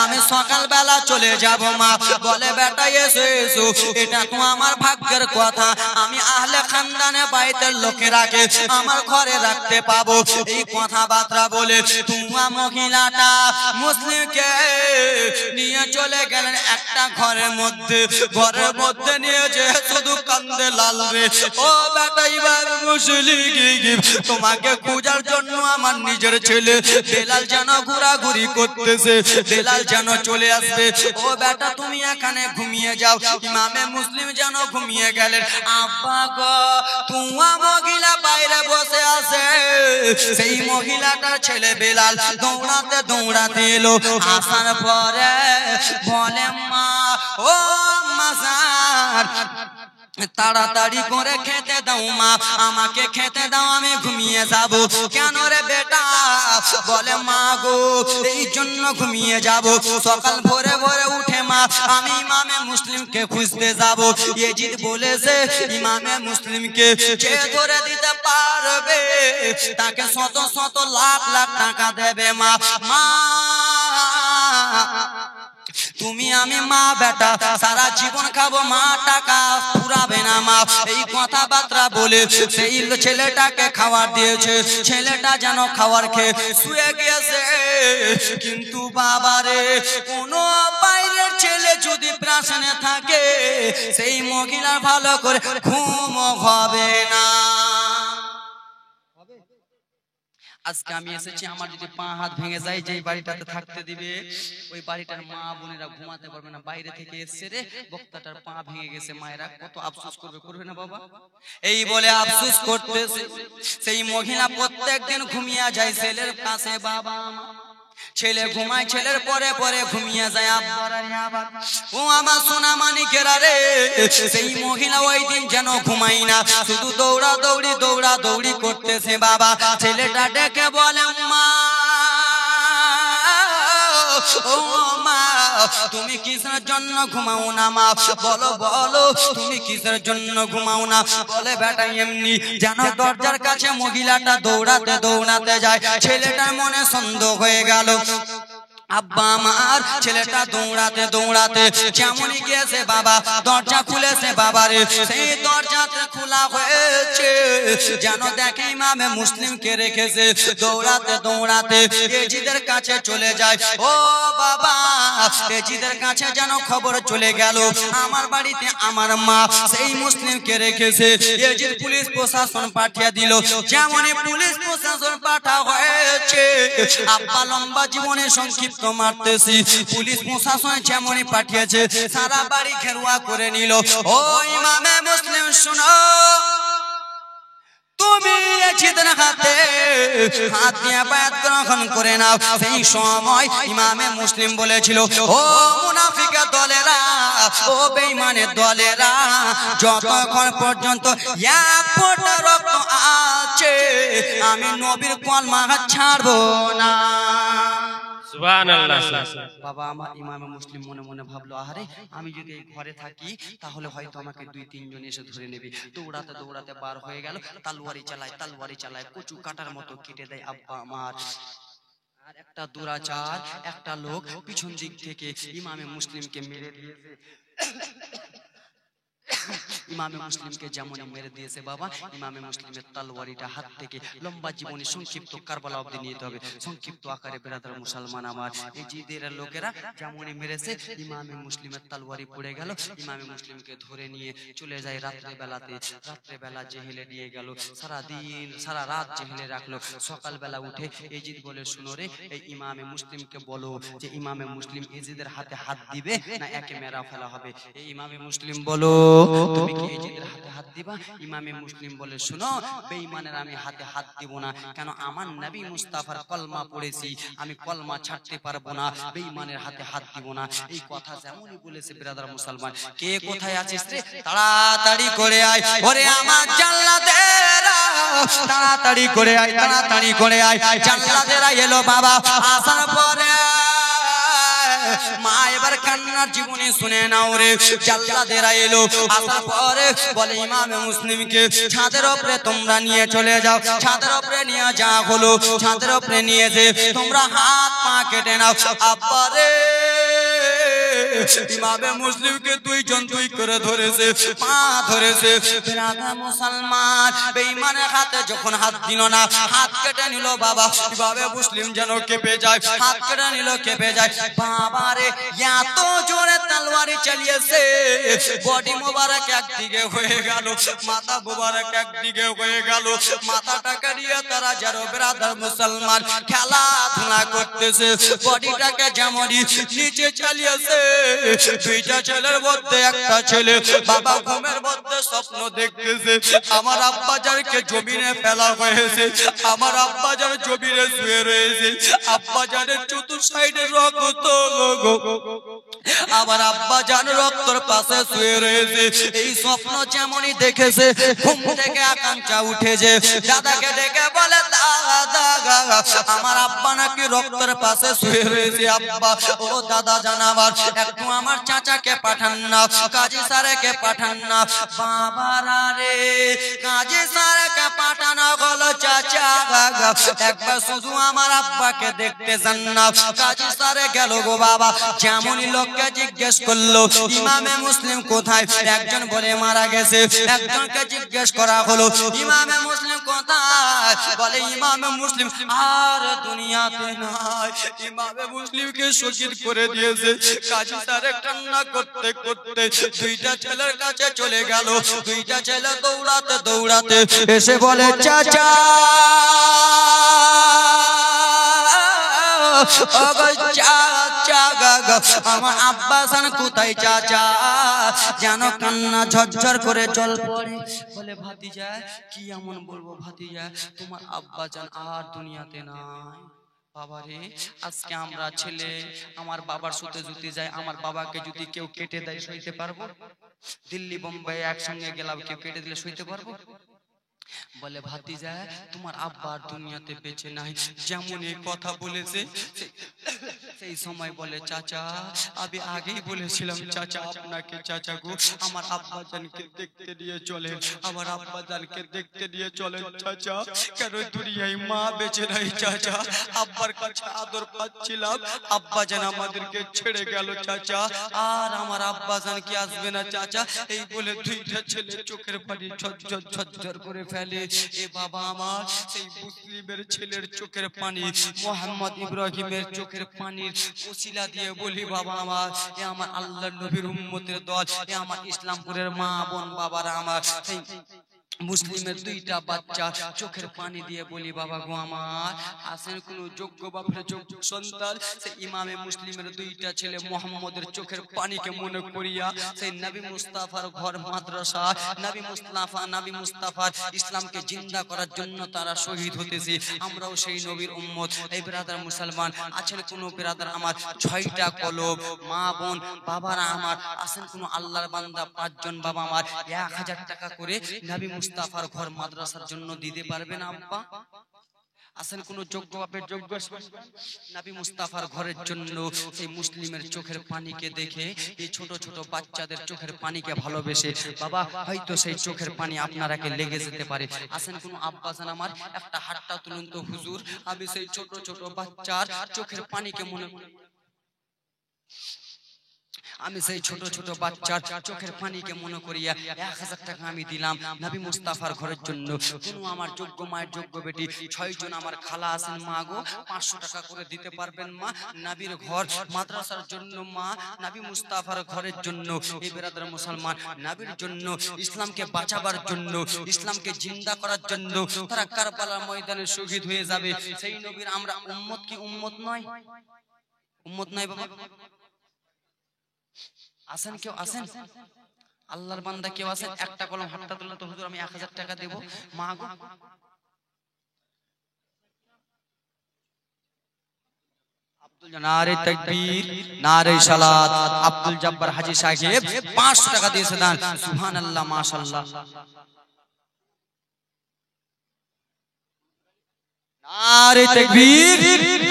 আমি সকালবেলা চলে যাব মা। বলে বেটা এসো এসো, এটা তো আমার ভাগ্যের কথা, আমি আহলে খানদানে বাইতের লোকেরাকে আমার ঘরে রাখতে পাবো। এই কথাবার্তা বলে তোমার মহিলাটা মুসলিমকে নিয়ে চলে গেলেন একটা ঘরের মধ্যে। ঘরের মধ্যে নিয়ে যে শুধু কান্দে লাল রে, ও বেটা তোমাকে খোঁজার জন্য আমার নিজের ছেলে বেলাল যেন ঘোরাঘুরি করতেছে, বেলাল যেন চলে আসবে। ও বেটা তুমি এখানে ঘুমিয়ে যাও। ইমামে মুসলিম যেন ঘুমিয়ে গেলেন। আব্বা গো তোমার মহিলা বাইরে বসে আছে। সেই মহিলাটার ছেলে বেলাল দৌড়াতে দৌড়াতে এলো। আসার পরে বলে মা ও মাজার তাড়াতাড়ি করে খেতে দাও মা, আমাকে খেতে দাও, আমি ঘুমিয়ে যাব। কেন রে বেটা? বলে মা গো এই জন্য ঘুমিয়ে যাব, সকাল ভোরে ভোরে উঠে মা আমি ইমামে মুসলিমকে খুঁজতে যাব। ইয়েজিদ বলেছে ইমামে মুসলিমকে যে ধরে দিতে পারবে তাকে শত শত লাখ লাখ টাকা দেবে মা। মা তুমি আমি মা বেটা সারা জীবন খাবো মা, টাকা ফুরাবে না মা। এই কথাবার্তা বলে সেই ছেলেটাকে খাবার দিয়েছে। ছেলেটা যেন খাবার খেয়ে শুয়ে গিয়েছে, কিন্তু বাবারে কোনো বাইরের ছেলে যদি প্রাশনে থাকে সেই মহিলা ভালো করে ঘুম হবে না। আজকে আমি এসেছি, আমার যদি পা হাত ভেঙে যায়, যেই বাড়িটাতে থাকতে দিবে ওই বাড়িটার মা বোনেরা ঘুমাতে পারবে না। বাইরে থেকে এসছে রে বক্তাটার পা ভেঙে গেছে, মায়েরা কত আফসোস করবে, করবে না বাবা? এই বলে আফসোস করতেছে। সেই মহিলা প্রত্যেকদিন ঘুমিয়ে যায় ছেলের কাছে। বাবা ছেলে ঘুমায়, ছেলের পরে পরে ঘুমিয়ে যায়। ও আমার সোনা মানিকেরা রে, সেই মহিলা ওই দিন যেন ঘুমাই না, শুধু দৌড়া দৌড়ি দৌড়া দৌড়ি করতেছে। বাবা ছেলেটা ডেকে বলে মা ও মা তুমি কিসের জন্য ঘুমাও না মা? বলো বলো তুমি কিসের জন্য ঘুমাও না? বলে বেটা এমনি। যেন দরজার কাছে মহিলাটা দৌড়াতে দৌড়াতে যায়। ছেলেটার মনে সন্দেহ হয়ে গেল। আব্বা আমার ছেলেটা দৌড়াতে দৌড়াতে যেমনই গিয়েছে বাবা দরজা খুলেছে। বাবারে সেই দরজাটা খোলা হয়েছে, যেন দেখে ইমামে মুসলিমকে রেখেছে। দৌড়াতে দৌড়াতে এজিদের কাছে চলে যায়। ও বাবা এজিদের কাছে যেন খবর চলে গেল আমার বাড়িতে আমার মা সেই মুসলিমকে রেখেছে। এজিদ পুলিশ প্রশাসন পাঠিয়ে দিল। যেমনই পুলিশ প্রশাসন পাঠা হয়েছে, আব্বা লম্বা জীবনের সংক্ষিপ্ত তো মারতেছি। পুলিশ প্রশাসন যেমনই পাঠিয়েছে সারা বাড়ি ঘেরুয়া করে নিল। ও ইমামে মুসলিম শুনো, তুমি জিদের হাতে হাত দিয়ে বায়াত গ্রহণ করে নাও। সেই সময় ইমামে মুসলিম বলেছিল, ও মুনাফিকের দলেরা, ও বেঈমানের দলেরা, যতক্ষণ পর্যন্ত এক ফোঁটা রক্ত আছে আমি নবীর কলমা ছাড়বো না। সুবহানাল্লাহ। বাবা আমার ইমামে মুসলিম মনে মনে ভাবলো, আরে আমি যদি এই ঘরে থাকি তাহলে হয়তো আমাকে 2-3 জন এসে ধরে নেবে। দৌড়াতে দৌড়াতে বার হয়ে গেল, তলোয়ারি চালায় কচু কাটার মতো কেটে দেয় আব্বা আমার। আর একটা দুরাচার একটা লোক পিছন দিক থেকে ইমামে মুসলিমকে মেরে দিয়েছে। ইমামে মুসলিমকে যেমন মেরে দিয়েছে বাবা, ইমামে মুসলিমের তলোয়ারিটা হাত থেকে লম্বা জীবনী সংক্ষিপ্ত কারবালা অবধি নিতে হবে। সংক্ষিপ্ত আকারে বেরাদার মুসলমান আমার, এই জিদের লোকেরা যেমনই মেরেছে ইমামে মুসলিমের তলোয়ারি পড়ে গেল। ইমামে মুসলিমকে ধরে নিয়ে চলে যায় রাত্রেবেলা জেহেলে নিয়ে গেল। সারা রাত জেহেলে রাখলো। সকালবেলা উঠে এজিদ বলে, শুনো রে, এই ইমামে মুসলিমকে বলো যে ইমামে মুসলিম এজিদের হাতে হাত দিবে না একে মেরা ফেলা হবে। এই ইমামে মুসলিম বলো, তুমি কি এজিদের হাতে হাত দিবা? ইমামে মুসলিম বলে, শুনো, বেঈমানের আমি হাতে হাত দিব না। কেন? আমার নবী মুস্তাফার কলমা পড়েছি, আমি কলমা ছাড়তে পারবো না, বেঈমানের হাতে হাত দিব না। এই কথা যেমনই বলেছে ব্রাদার মুসলমান, কে কোথায় আছিস রে, তাড়াতাড়ি করে আয়, ওরে আমার জাল্লাদেরা, তাড়াতাড়ি করে আয়, তাড়াতাড়ি করে আয়। জাল্লাদেরা এলো বাবা, আসার পরে মা এবার কান্নার জীবনী শুনে নাও রে। জাল্লাদেরা এলো, আসার পরে বলে ইমামে মুসলিমকে ছাদের উপরে তোমরা নিয়ে চলে যাও। ছাদের উপরে নিয়ে যা হলো, ছাদের উপরে নিয়ে যে তোমরা হাত পা কেটে নাও। আব্বা রে, ইমামে মুসলিমকে দুইজন দুই করে ধরেছে, পা ধরেছে। ব্রাদার মুসলমান, বেঈমানের হাতে যখন হাত দিল না, হাত কেটে নিল বাবা। ইমামে মুসলিম যেন কেঁপে যায়, হাত কেটে নিল, কেঁপে যায়। বাবা রে, এত জোরে তলোয়ারি চালিয়েছে, বডি মোবারক একদিকে হয়ে গেল, মাথা মোবারক একদিকে হয়ে গেল। মাথাটাকে নিয়ে তারা যেন ব্রাদার মুসলমান খেলাধুলা করতেছে। বডিটাকে যেমন নিচে চালিয়েছে। দুইটা ছেলের মধ্যে একটা ছেলে বাবা ঘুমের মধ্যে স্বপ্ন দেখতেছে, আমার আব্বাজানকে জমিনে ফেলা হয়েছে, আমার আব্বাজান জমিনে শুয়ে রয়েছে, আব্বাজানের চতুর্থ সাইডে রক্ত, আমার আব্বাজান রক্তর পাশে শুয়ে রয়েছে। এই স্বপ্ন যেমনই দেখেছে, ঘুম থেকে আকাঙ্ক্ষা উঠেছে, দাদাকে ডেকে বলে, দাদা আমার আব্বা নাকি রক্তের পাশে শুয়ে রয়েছে। আব্বা, ও দাদা জানাবার, একটু আমার চাচাকে পাঠান না, কাজী স্যারকে পাঠান না। বাবারা রে, কাজী স্যারকে পাঠানো হলো, চাচা একবার শুধু আমার আব্বাকে দেখতে যান না। কাজী স্যারে গেল গো বাবা, যেমনই লোককে জিজ্ঞেস করলো ইমামে মুসলিম কোথায়, একজন বলে মারা গেছে। একজনকে জিজ্ঞেস করা হলো ইমামে মুসলিম কোথায়, বলে ইমামে মুসলিম আর দুনিয়াতে নাই, ইমামে মুসলিমকে শহীদ করে দিয়েছে। কাজী স্যার কান্না করতে করতে দুইটা ছেলের কাছে চলে গেল। দুইটা ছেলে দৌড়াতে দৌড়াতে এসে বলে, চাচা আমার আব্বাসান কোথায় চাচা? যেন কান্না ঝরঝর করে জল পড়ে। বলে, ভাতিজা কি এমন বলবো ভাতিজা, তোমার আব্বাজান আর দুনিয়াতে নাই। বাবারে, আজকে আমরা ছেলে আমার বাবার সাথে জুতে যায়, আমার বাবাকে যদি কেউ কেটে দেয় সইতে পারবো? দিল্লি বোম্বাই একসঙ্গে গেলাম, কেউ কেটে দিলে সইতে পারবো? বলে, ভাতিজা তোমার আব্বার দুনিয়াতে বেঁচে নাই। যেমন এই কথা বলেছে সেই সময় বলে, চাচা আমি আগেই বলেছিলাম চাচা আপনাকে, চাচা গো আমার আব্বাজানকে দেখতে নিয়ে চলেন, আমার আব্বাজানকে দেখতে নিয়ে চলেন চাচা। কেন দুনিয়ায় মা বেঁচে নাই চাচা, আব্বার কাছে আদর পাচ্ছিলাম, আব্বাজান আমাদেরকে ছেড়ে গেল চাচা, আর আমার আব্বাজান কি আসবে না চাচা? এই বলে দুইটা ছেলে চোখের পানি ঝরঝর ঝরঝর করে ফেলে। এ বাবা আমার, সেই মুসলিমের ছেলের চোখের পানি, মোহাম্মদ ইব্রাহিমের চোখের পানির ওসিলা দিয়ে বলি বাবা আমার, এ আমার আল্লাহর নবীর উম্মতের দল, এ আমার ইসলামপুরের মা বোন বাবারা আমার, সেই মুসলিমের দুইটা বাচ্চা চোখের পানি দিয়ে বলি বাবা গো আমার আসেন কোন যোগ্য বাপের যোগ্য সন্তান সেই ইমামে মুসলিমের দুইটা ছেলে মোহাম্মদের চোখের পানিকে মনে করিয়া সেই নবী মুস্তাফার ঘর মাদ্রাসা নবী মুস্তাফার ইসলামকে জিন্দা করার জন্য তারা শহীদ হতেছে। আমরাও সেই নবীর উম্মত। এই ব্রাদার মুসলমান আছেন কোন ব্রাদার আমার 6টা কলব মা বোন বাবারা আমার আসেন কোন আল্লাহর বান্দা 5 জন বাবা আমার 1000 টাকা করে নবী মুস্তাফার ঘর মাদ্রাসার জন্য দিতে পারবেন আব্বা? আসেন কোন যোগ্য বাপের যোগ্য নবী মুস্তাফার ঘরের জন্য সেই মুসলিমের চোখের পানিকে দেখে এই ছোট ছোট বাচ্চাদের চোখের পানিকে ভালোবেসে বাবা হয়তো সেই চোখের পানি আপনারাকে লেগে যেতে পারে। আসেন কোন আব্বাজান আমার একটা হাতটা তুলুন তো হুজুর, আমি সেই ছোট ছোট বাচ্চার চোখের পানিকে মনে আমি সেই ছোট ছোট বাচ্চার চোখের পানিকে মনে করিয়া 1000 টাকা আমি দিলাম নবী মুস্তাফার ঘরের জন্য। কোন আমার যোগ্য মায়ের যোগ্য বেটি 6 জন আমার খালা আছেন মা গো 500 টাকা করে দিতে পারবেন মা নবীর ঘর মাদ্রাসার জন্য মা নবী মুস্তাফার ঘরের জন্য। এই ব্রাদার মুসলমান নবীর জন্য ইসলামকে বাঁচাবার জন্য ইসলামকে জিন্দা করার জন্য তারা কারবালার ময়দানে শহীদ হয়ে যাবে। সেই নবীর আমরা উম্মত কি উম্মত নয়? উম্মত নয় বাবা? আসেন কেউ আসেন আল্লাহর বান্দা কেউ আসেন একটা কলম হাতটা তুললে তো হুজুর আমি 1000 টাকা দেব মা গো। নারে তাকবীর নারে সালাত আব্দুল জব্বার হাজী সাহেব 500 টাকা দিয়েছে দান সুবহানাল্লাহ মাশাআল্লাহ। নারে তাকবীর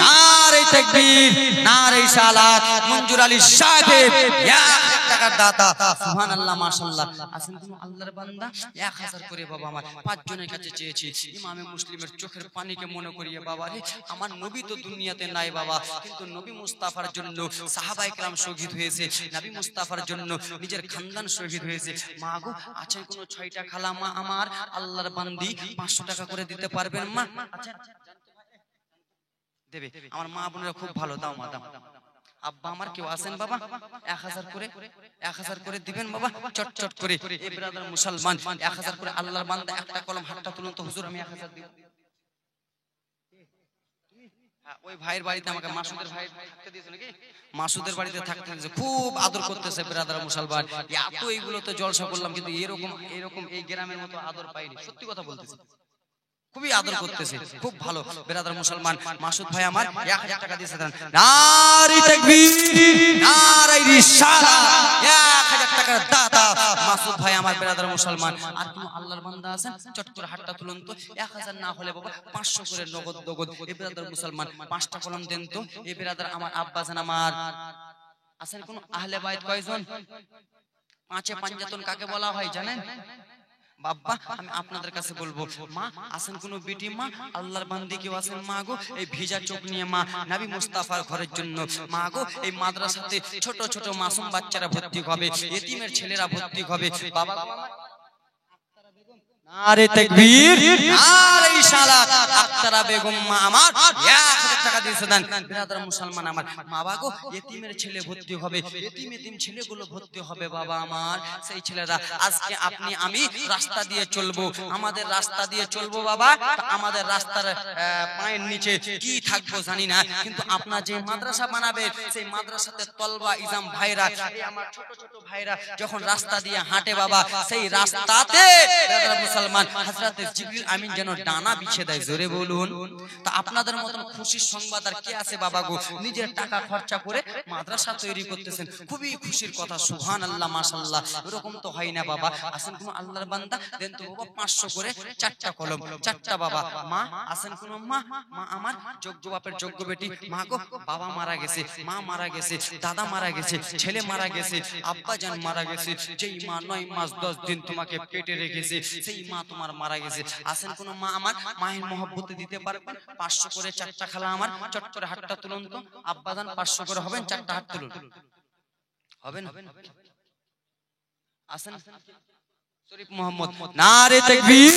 নারে তাকবীর নারে সালাত মঞ্জুর আলী সাহেব 1000 টাকার দাতা সুবহানাল্লাহ মাশাআল্লাহ। আসেন কোন আল্লাহর বান্দা 1000 করে বাবা আমার 5 জনের কাছে চেয়েছি ইমামে মুসলিমের চোখের পানিকে মনে করিয়ে বাবা রে আমার নবী তো দুনিয়াতে নাই বাবা কিন্তু নবী মুস্তাফার জন্য সাহাবায়ে কেরাম শহীদ হয়েছে নবী মুস্তাফার জন্য নিজের খানদান শহীদ হয়েছে মা গো আছেন কোন 6টা খালা মা আমার আল্লাহর বান্দি 500 টাকা করে দিতে পারবেন মা? আচ্ছা দেবে আমার মা বোনেরা খুব ভালো দাও মা দাও। আব্বা আমার কেউ আছেন বাবা 1000 করে দিবেন বাবা চট চট করে। এই ব্রাদার মুসলমান 1000 করে আল্লাহর বান্দা একটা কলম হাতটা তুলুন তো হুজুর আমি 1000 দিব। ওই ভাইয়ের বাড়িতে আমাকে মাসুদের ভাই থাকতে দিয়েছে নাকি মাসুদের বাড়িতে থাকতে দিয়েছে খুব আদর করতেছে ব্রাদার মুসলমান। এত এইগুলোতে জলসা করলাম কিন্তু এরকম এই গ্রামের মতো আদর পাইনি সত্যি কথা বলতেছি খুবই আদর করতেছে খুব ভালো ব্রাদার মুসলমান। মাসুদ ভাই আমার 1000 টাকা দিয়েছে নারে তাকবীর নারে রিসালাত 1000 টাকার দাতা মাসুদ ভাই আমার ব্রাদার মুসলমান। আর কোন আল্লাহর বান্দা আছেন চট করে হাতটা তুলুন তো 1000 না হলে বাবা 500 করে নগদ নগদ। এই ব্রাদার মুসলমান 5টা কলম দেন তো। এই ব্রাদার আমার আব্বাজান আমার আছেন কোন আহলে বাইত কয়জন? 5 পাঞ্জাতন কাকে বলা হয় জানেন বাবা? আমি আপনাদের কাছে বলবো মা আসেন কোন বেটি মা আল্লাহর বান্দি কেউ আসেন মা গো এই ভিজা চোখ নিয়ে মা নবী মুস্তাফার ঘরের জন্য মা গো এই মাদ্রাসাতে ছোট ছোট মাসুম বাচ্চারা ভর্তি হবে এতিমের ছেলেরা ভর্তি হবে বাবা। নারে তাকবীর নারে সালাত আক্তারা বেগম মা আমার 1000 টাকা দিয়েছে দেন ব্রাদার মুসলমান আমার মা বাগো এতিমের ছেলে ভর্তি হবে এতিম ছেলেগুলো ভর্তি হবে বাবা আমার। সেই ছেলেরা আজকে আপনি আমি রাস্তা দিয়ে চলবো আমাদের রাস্তা দিয়ে চলবো বাবা আমাদের রাস্তার পায়ের নিচে কি থাকবো জানি না কিন্তু আপনার যে মাদ্রাসা বানাবে সেই মাদ্রাসাতে তলবা ইজাম ভাইরা এই আমার ছোট ছোট ভাইরা যখন রাস্তা দিয়ে হাঁটে বাবা সেই রাস্তাতে ব্রাদার মুসলমান হযরত জিবরিল আমিন যেন ডানা বিছিয়ে দেয় জোরে বলুন। তা আপনাদের মতন খুশির সংবাদ আর কি আছে বাবা গো? নিজের টাকা খরচা করে মাদ্রাসা তৈরি করতেছেন খুবই খুশির কথা সুবহানাল্লাহ মাশাআল্লাহ। এরকম তো হয় না বাবা। আসেন কোন আল্লাহর বান্দা দেন তো বাবা 500 করে 4টা কলম 4টা বাবা মা আসেন কোন মা মা আমার যোগ্য বাপের যোগ্য বেটি মা গো বাবা মারা গেছে মা মারা গেছে দাদা মারা গেছে ছেলে মারা গেছে আব্বা জান মারা গেছে যেই মা 9 মাস 10 দিন তোমাকে পেটে রেখেছে সেই মা তোমার মারা গেছে। আসেন কোন মা আমার মায়ের মহব্বতে দিতে পারবেন 500 করে 4টা খালা আমার চট করে হাতটা তুলুন তো আব্বা জান 500 করে হবেন 4টা হাত তুলুন হবেন। আসেন শরীফ মোহাম্মদ নারে তাকবীর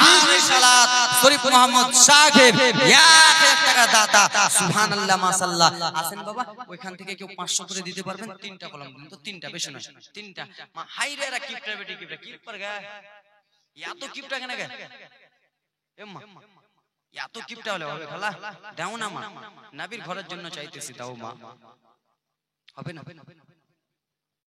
নারে সালাত শরীফ মোহাম্মদ সাহেব 1000 টাকা দাতা সুবহানাল্লাহ মাশাআল্লাহ। আসেন বাবা ওইখান থেকে কেউ 500 করে দিতে পারবেন 3টা কলম দিন তো 3টা বেশি নয় 3টা হাইরে এরা কিপটা বেটি কিপটা কিপ পর গা এত কিপটা কেন এম্মা এত কিপটা হলে হবে খালা? দাও না মা, নবীর ঘরের জন্য চাইতেছি, দাও মা। হবে না?